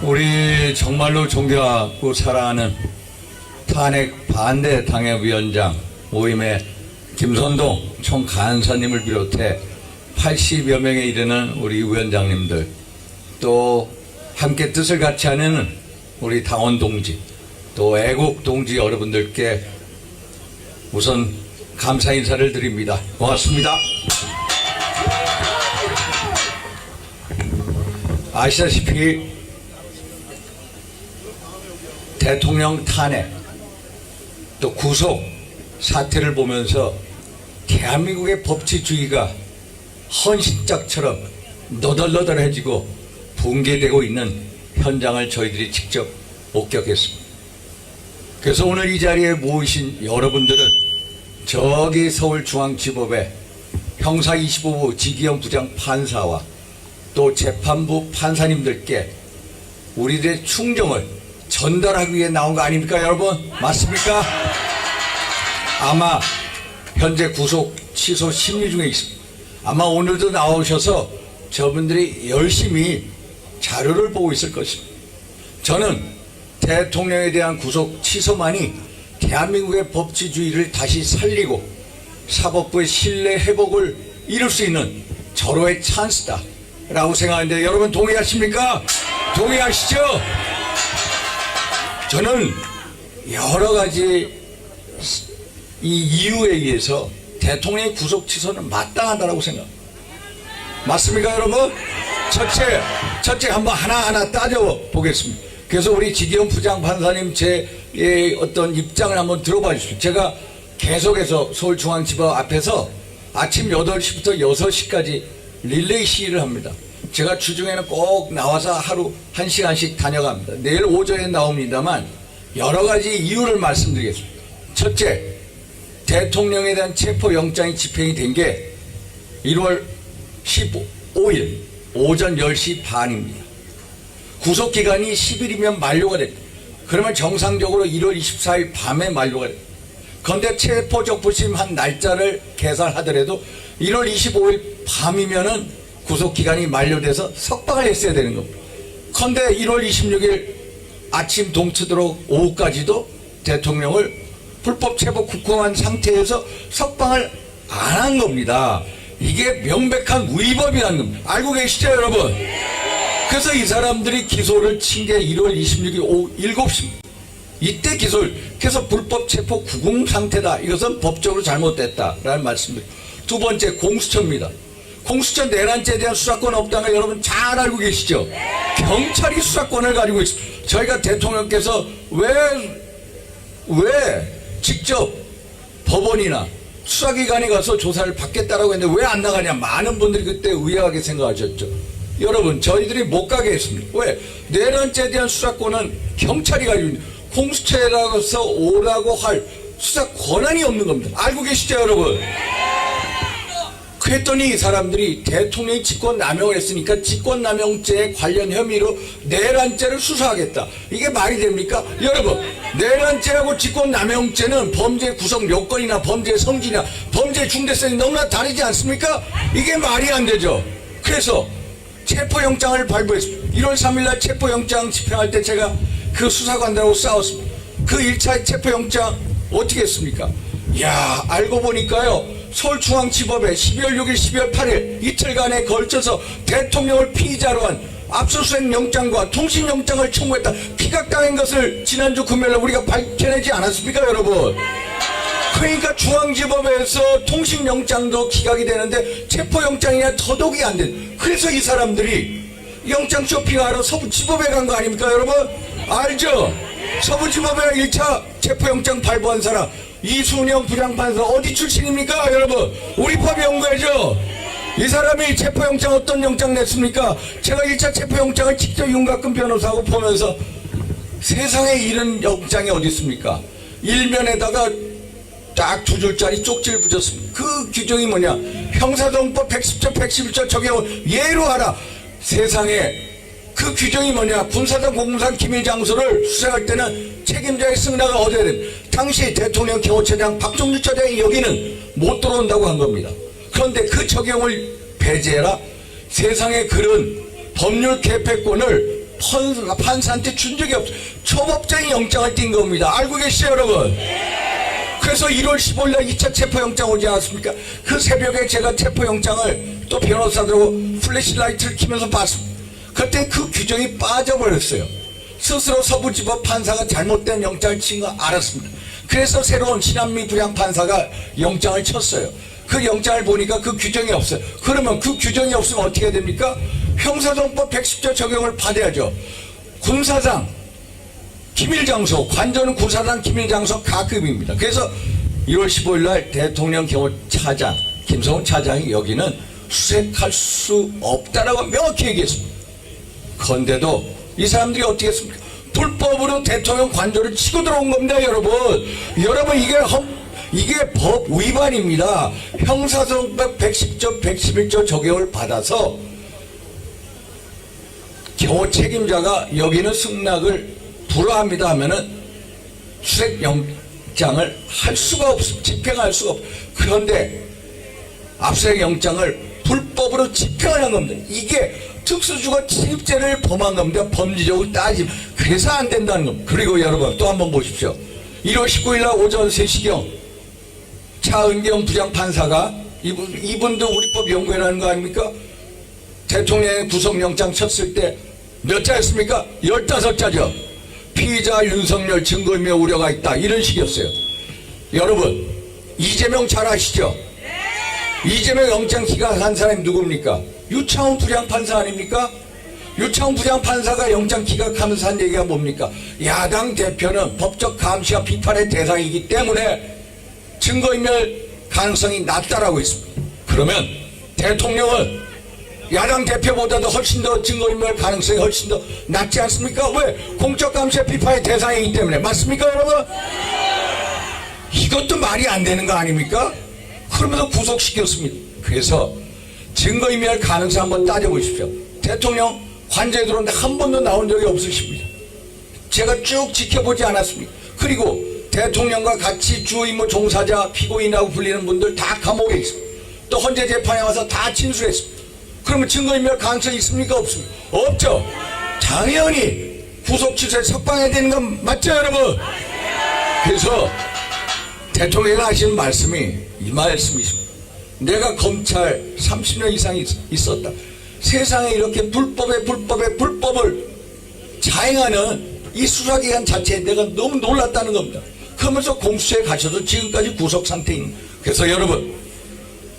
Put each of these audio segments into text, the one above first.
우리 정말로 존경하고 사랑하는 탄핵 반대 당협위원장 모임의 김선동 총간사님을 비롯해 80여 명에 이르는 우리 위원장님들, 또 함께 뜻을 같이 하는 우리 당원 동지, 또 애국 동지 여러분들께 우선 감사 인사를 드립니다. 고맙습니다. 아시다시피 대통령 탄핵 또 구속 사태를 보면서 대한민국의 법치주의가 헌신짝처럼 너덜너덜해지고 붕괴되고 있는 현장을 저희들이 직접 목격했습니다. 그래서 오늘 이 자리에 모이신 여러분들은 저기 서울중앙지법의 형사 25부 지기현 부장 판사와 또 재판부 판사님들께 우리들의 충정을 전달하기 위해 나온 거 아닙니까, 여러분? 맞습니까? 아마 현재 구속 취소 심리 중에 있습니다. 아마 오늘도 나오셔서 저분들이 열심히 자료를 보고 있을 것입니다. 저는 대통령에 대한 구속 취소만이 대한민국의 법치주의를 다시 살리고 사법부의 신뢰 회복을 이룰 수 있는 절호의 찬스다 라고 생각하는데, 여러분 동의하십니까? 동의하시죠? 저는 여러 가지 이 이유에 의해서 대통령의 구속 취소는 마땅하다고 생각합니다. 맞습니까, 여러분? 첫째 한번 하나하나 따져보겠습니다. 그래서 우리 지기현 부장 판사님 제 어떤 입장을 한번 들어봐 주십시오. 제가 계속해서 서울중앙지법 앞에서 아침 8시부터 6시까지 릴레이 시위를 합니다. 제가 주중에는 꼭 나와서 하루 1시간씩 다녀갑니다. 내일 오전에 나옵니다만 여러 가지 이유를 말씀드리겠습니다. 첫째, 대통령에 대한 체포영장이 집행이 된 게 1월 15일 오전 10시 반입니다. 구속기간이 10일이면 만료가 됩니다. 그러면 정상적으로 1월 24일 밤에 만료가 됩니다. 그런데 체포적부심 한 날짜를 계산하더라도 1월 25일 밤이면은 구속기간이 만료돼서 석방을 했어야 되는 겁니다. 그런데 1월 26일 아침 동치도록 오후까지도 대통령을 불법 체포 국공한 상태에서 석방을 안 한 겁니다. 이게 명백한 위법이라는 겁니다. 알고 계시죠, 여러분? 그래서 이 사람들이 기소를 친 게 1월 26일 오후 7시입니다. 이때 기소를, 그래서 불법 체포 구공 상태다. 이것은 법적으로 잘못됐다라는 말씀입니다. 두 번째, 공수처입니다. 공수처 내란죄에 대한 수사권 없다는 걸 여러분 잘 알고 계시죠? 경찰이 수사권을 가지고 있습니다. 저희가 대통령께서 왜 직접 법원이나 수사기관에 가서 조사를 받겠다라고 했는데 왜 안 나가냐, 많은 분들이 그때 의아하게 생각하셨죠. 여러분, 저희들이 못 가게 했습니다. 왜? 내란죄에 대한 수사권은 경찰이 가지고 있는, 공수처에서 오라고 할 수사 권한이 없는 겁니다. 알고 계시죠, 여러분? 그랬더니 이 사람들이 대통령이 직권남용을 했으니까 직권남용죄 관련 혐의로 내란죄를 수사하겠다. 이게 말이 됩니까? 여러분, 내란죄하고 직권남용죄는 범죄 구성 요건이나 범죄 성질이나 범죄 중대성이 너무나 다르지 않습니까? 이게 말이 안 되죠. 그래서 체포영장을 발부했습니다. 1월 3일날 체포영장 집행할 때 제가 그 수사관들하고 싸웠습니다. 그 1차 체포영장 어떻게 했습니까? 이야, 알고 보니까요, 서울중앙지법에 12월 6일, 12월 8일 이틀간에 걸쳐서 대통령을 피의자로 한 압수수색 영장과 통신영장을 청구했다. 피각당한 것을 지난주 금요일에 우리가 밝혀내지 않았습니까, 여러분? 그러니까 중앙지법에서 통신영장도 기각이 되는데 체포영장이냐 더더욱이 안 돼. 그래서 이 사람들이 영장 쇼핑하러 서부지법에 간 거 아닙니까, 여러분? 알죠? 서부지법에 1차 체포영장 발부한 사람 이순영 부장판사 어디 출신입니까, 여러분? 우리 법이 연구해죠. 이 사람이 체포영장 어떤 영장 냈습니까? 제가 1차 체포영장을 직접 윤곽근 변호사하고 보면서 세상에 이런 영장이 어디 있습니까? 일면에다가 딱 2줄짜리 쪽지를 붙였습니다. 그 규정이 뭐냐? 형사정법 110조 111조 적용을 예로 하라. 세상에 그 규정이 뭐냐? 군사상 공무상 기밀 장소를 수색할 때는 책임자의 승낙을 얻어야 됩니다. 당시 대통령 경호처장 박종주 처장이 여기는 못 들어온다고 한 겁니다. 그런데 그 적용을 배제해라. 세상에 그런 법률 개폐권을 판사한테 준 적이 없어요. 초법장이 영장을 띈 겁니다. 알고 계시죠 여러분? 그래서 1월 15일 날 2차 체포영장 오지 않았습니까? 그 새벽에 제가 체포영장을 또 변호사들하고 플래시라이트를 켜면서 봤습니다. 그때 그 규정이 빠져버렸어요. 스스로 서부지법 판사가 잘못된 영장을 친 거 알았습니다. 그래서 새로운 신한미 부장 판사가 영장을 쳤어요. 그 영장을 보니까 그 규정이 없어요. 그러면 그 규정이 없으면 어떻게 됩니까? 형사정법 110조 적용을 받아야죠. 군사상 기밀장소, 관저는 군사상 기밀장소 가급입니다. 그래서 1월 15일 날 대통령 경호차장 김성훈 차장이 여기는 수색할 수 없다라고 명확히 얘기했습니다. 그런데도 이 사람들이 어떻게 했습니까? 불법으로 대통령 관저를 치고 들어온 겁니다, 여러분. 여러분, 이게 법 위반입니다. 형사정법 110조, 111조 적용을 받아서 경호 책임자가 여기는 승낙을 불허합니다 하면은 수색 영장을 할 수가 없습니다. 집행할 수가 없습니다. 그런데 압수수색 영장을 불법으로 집행을 한 겁니다. 이게 특수주거 침입죄를 범한 겁니다. 범죄적으로 따지면. 그래서 안 된다는 겁니다. 그리고 여러분 또 한번 보십시오. 1월 19일 날 오전 3시경 차은경 부장판사가 이분도 우리법 연구회라는 거 아닙니까? 대통령의 구속영장 쳤을 때 몇 자였습니까? 15자죠. 피의자 윤석열 증거인멸 우려가 있다. 이런 식이었어요. 여러분 이재명 잘 아시죠? 이재명 영장 기각한 사람이 누굽니까? 유창훈 부장판사 아닙니까? 유창훈 부장판사가 영장 기각하면서 한 얘기가 뭡니까? 야당 대표는 법적 감시와 비판의 대상이기 때문에 증거인멸 가능성이 낮다라고 했습니다. 그러면 대통령은 야당 대표보다도 훨씬 더 증거인멸 가능성이 훨씬 더 낮지 않습니까? 왜? 공적 감시와 비판의 대상이기 때문에. 맞습니까 여러분? 이것도 말이 안 되는 거 아닙니까? 그러면서 구속시켰습니다. 그래서 증거인멸 가능성 한번 따져보십시오. 대통령 관저에 들어오는데 한 번도 나온 적이 없으십니다. 제가 쭉 지켜보지 않았습니까? 그리고 대통령과 같이 주임무 종사자 피고인이라고 불리는 분들 다 감옥에 있습니다. 또 헌재 재판에 와서 다 진술했습니다. 그러면 증거인멸 가능성이 있습니까? 없습니까? 없죠. 당연히 구속 취소에 석방해야 되는 건 맞죠 여러분? 그래서 대통령이 하시는 말씀이 이 말씀이십니다. 내가 검찰 30년 이상 있었다. 세상에 이렇게 불법을 자행하는 이 수사기관 자체에 내가 너무 놀랐다는 겁니다. 그러면서 공수처에 가셔도 지금까지 구속 상태입니다. 그래서 여러분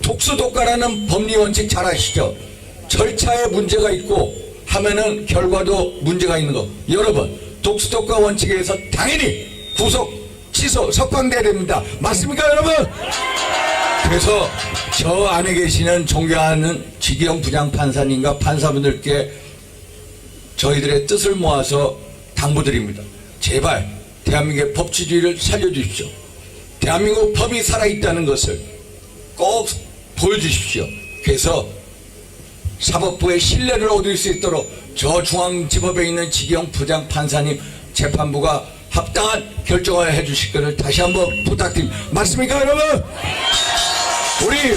독수독가라는 법리 원칙 잘 아시죠? 절차에 문제가 있고 하면은 결과도 문제가 있는 거. 여러분 독수독가 원칙에 의해서 당연히 구속 취소 석방돼야 됩니다. 맞습니까 여러분? 그래서 저 안에 계시는 존경하는 지기영 부장판사님과 판사분들께 저희들의 뜻을 모아서 당부드립니다. 제발 대한민국의 법치주의를 살려주십시오. 대한민국 법이 살아있다는 것을 꼭 보여주십시오. 그래서 사법부의 신뢰를 얻을 수 있도록 저 중앙지법에 있는 지기영 부장판사님 재판부가 합당한 결정을 해주실 것을 다시 한번 부탁드립니다. 맞습니까 여러분? 우리